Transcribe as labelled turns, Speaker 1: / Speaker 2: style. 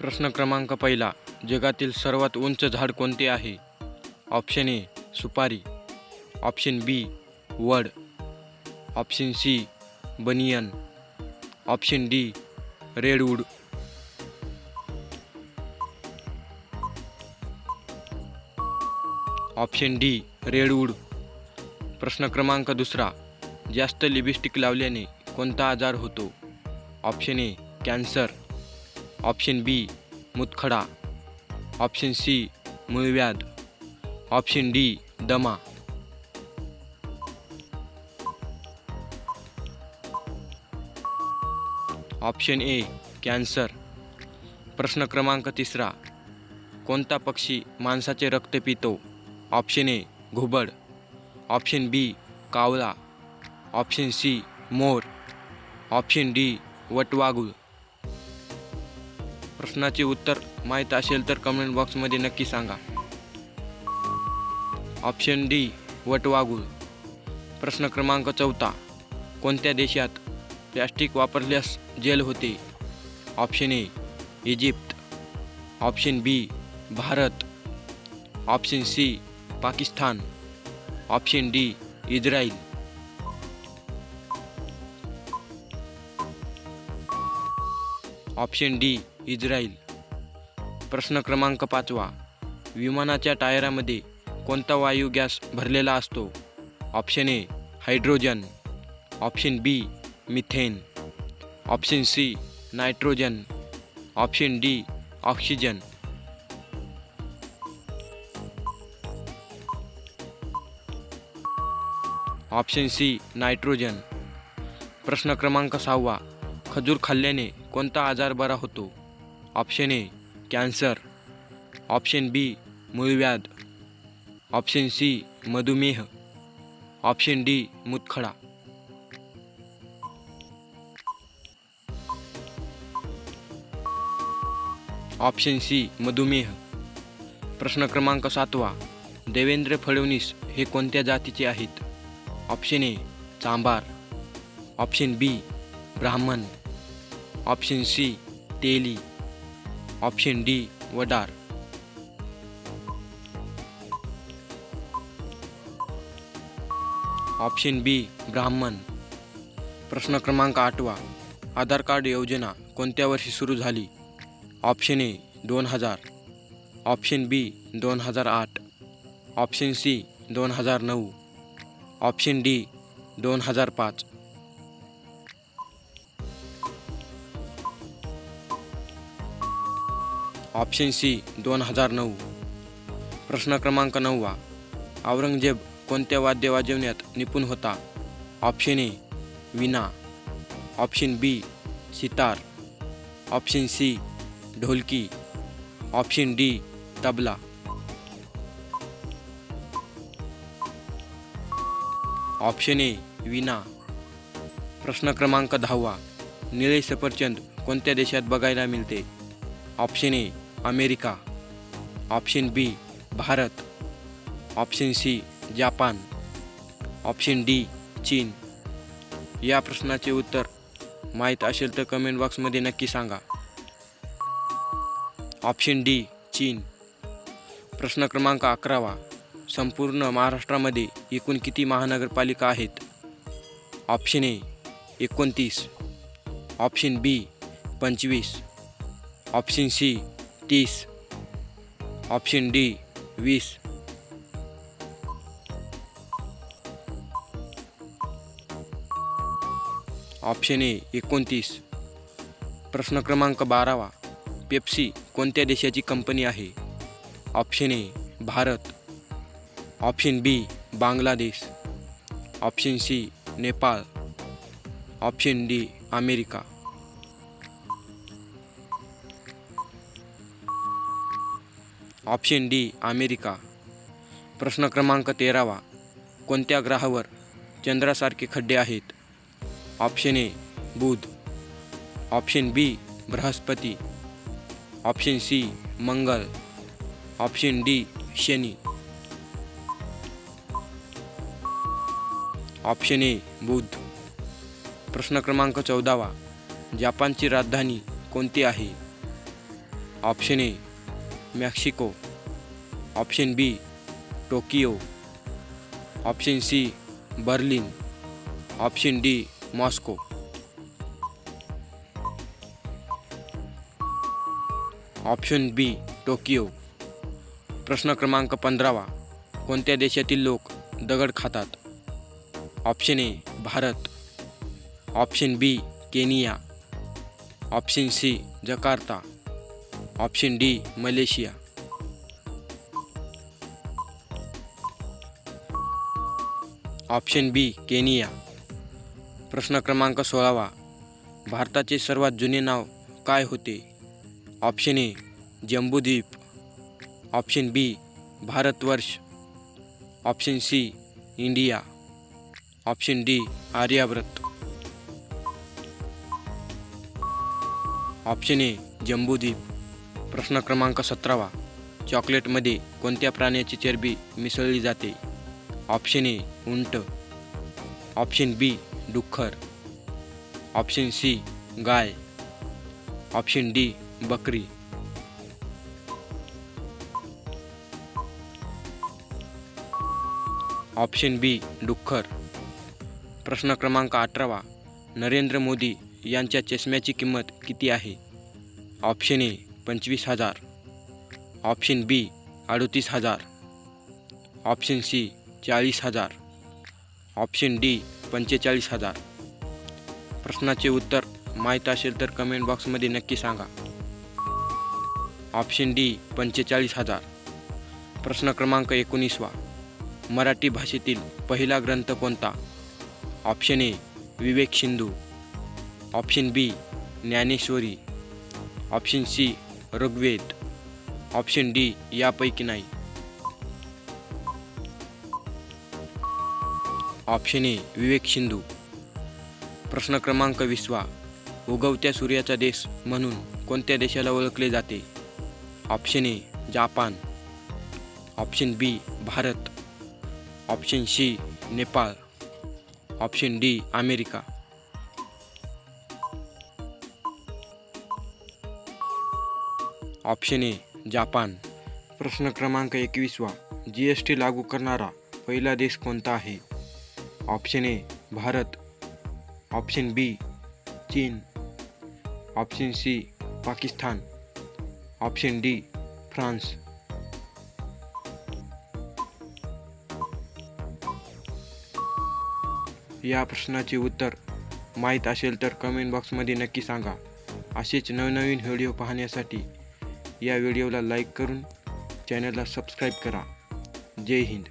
Speaker 1: प्रश्न क्रमांक पहिला. जगातील सर्वात उंच झाड कोणते आहे? ऑप्शन ए सुपारी, ऑप्शन बी वड, option C banyan, option D redwood. Option D redwood. प्रश्न क्रमांक दुसरा. जास्त लिपस्टिक लावल्याने कोणता आजार होतो? Option A cancer, option B मूतखडा, ऑप्शन सी मूळव्याध, ऑप्शन डी दमा. Option A cancer. प्रश्न क्रमांक तिसरा. कोणता पक्षी माणसाचे रक्त पितो? ऑप्शन ए घुबड, ऑप्शन बी कावळा, ऑप्शन सी मोर, ऑप्शन डी वटवाघूळ. प्रश्नाचे उत्तर माहीत असेल तर कमेंट बॉक्समध्ये नक्की सांगा. ऑप्शन डी वटवाघूळ. प्रश्न क्रमांक चौथा. कोणत्या देशात प्लॅस्टिक वापरल्यास जेल होते? Option A Egypt, option B Bharat, option C Pakistan, option D Israel. Option D Israel. प्रश्न क्रमांक पाचवा. विमानाच्या टायरामध्ये कोणता वायू गॅस भरलेला असतो? Option A hydrogen, option B methane, option C nitrogen, option D oxygen. Option C nitrogen. प्रश्न क्रमांक सहावा. खजूर खाल्ल्याने कोणता आजार बरा होतो? Option A cancer, option B मूळव्याध, ऑप्शन सी मधुमेह, ऑप्शन डी मूतखडा. ऑप्शन सी मधुमेह. प्रश्न क्रमांक सातवा. देवेंद्र फडणवीस हे कोणत्या जातीचे आहेत? ऑप्शन ए चांभार, ऑप्शन बी ब्राह्मण, ऑप्शन सी तेली, ऑप्शन डी वडार. ऑप्शन बी ब्राह्मण. प्रश्न क्रमांक आठवा. आधार कार्ड योजना कोणत्या वर्षी सुरू झाली? Option A 2000, option B 2008, option C 2009, option D 2005. Option C 2009. प्रश्न क्रमांक 9. औरंगजेब कोणत्या वाद्य वाजवण्यात निपुण होता? Option A veena, option B sitar, option C dholki, option D tabla. Option A veena. प्रश्न क्रमांक 10. निळे सफरचंद कोणत्या देशात बघायला मिळते? Option A America, option B Bharat, option C जापान, ऑप्शन डी चीन. या प्रश्नाचे उत्तर माहीत असेल तर कमेंट बॉक्समध्ये नक्की सांगा. ऑप्शन डी चीन. प्रश्न क्रमांक 11. संपूर्ण महाराष्ट्रामध्ये एकूण किती महानगरपालिका आहेत? Option A 29, option B 25, option C 30, option D 20. Option A 29. प्रश्न क्रमांक 12. पेप्सी कोणत्या देशाची कंपनी आहे? Option A Bharat, option B Bangladesh, option C Nepal, option D America. Option D America. प्रश्न क्रमांक 13. कोणत्या ग्रहावर चंद्रासारखे खड्डे आहेत? ऑप्शन ए बुध, ऑप्शन बी बृहस्पती, ऑप्शन सी मंगळ, ऑप्शन डी शनी. ऑप्शन ए बुध. प्रश्न क्रमांक 14. जपानची राजधानी कोणती आहे? Option A Mexico, option B Tokyo, option C Berlin, option D Moscow. Option B Tokyo. प्रश्न क्रमांक 15. कोणत्या देशातील लोक दगड खातात? Option A Bharat, option B Kenya, option C Jakarta, option D Malaysia. Option B Kenya. प्रश्न क्रमांक 16. भारताचे सर्वात जुने नाव काय होते? Option A Jambudvip, option B Bharatvarsha, option C India, option D Aryavarta. Option A Jambudvip. प्रश्न क्रमांक 17. चॉकलेटमध्ये कोणत्या प्राण्याची चरबी मिसळली जाते? ऑप्शन ए उंट, ऑप्शन बी डुक्कर, ऑप्शन सी गाय, ऑप्शन डी बकरी. ऑप्शन बी डुक्कर. प्रश्न क्रमांक 18. नरेंद्र मोदी यांच्या चष्म्याची किंमत किती आहे? Option A 25,000, option B 38,000, option C 40,000, option D 45,000. प्रश्नाचे उत्तर माहीत असेल तर कमेंट बॉक्समध्ये नक्की सांगा. Option D 45,000. प्रश्न क्रमांक 19. मराठी भाषेतील पहिला ग्रंथ कोणता? Option A Vivek Sindhu, option B Dnyaneshwari, option C Rigveda, option D यापैकी नाही. Option A Vivek Sindhu. प्रश्न क्रमांक 20. उगवत्या सूर्याचा देश म्हणून कोणत्या देशाला ओळखले जाते? Option A Japan, option B Bharat, option C Nepal, option D America. Option A Japan. प्रश्न क्रमांक 21. GST लागू करणारा पहिला देश कोणता आहे? Option A Bharat, option B चीन, option C Pakistan, option D France. या प्रश्नाचे उत्तर माहीत असेल तर कमेंट बॉक्समध्ये नक्की सांगा. असेच नवनवीन व्हिडिओ पाहण्यासाठी या व्हिडिओला लाईक करून चॅनलला सबस्क्राईब करा. जय हिंद.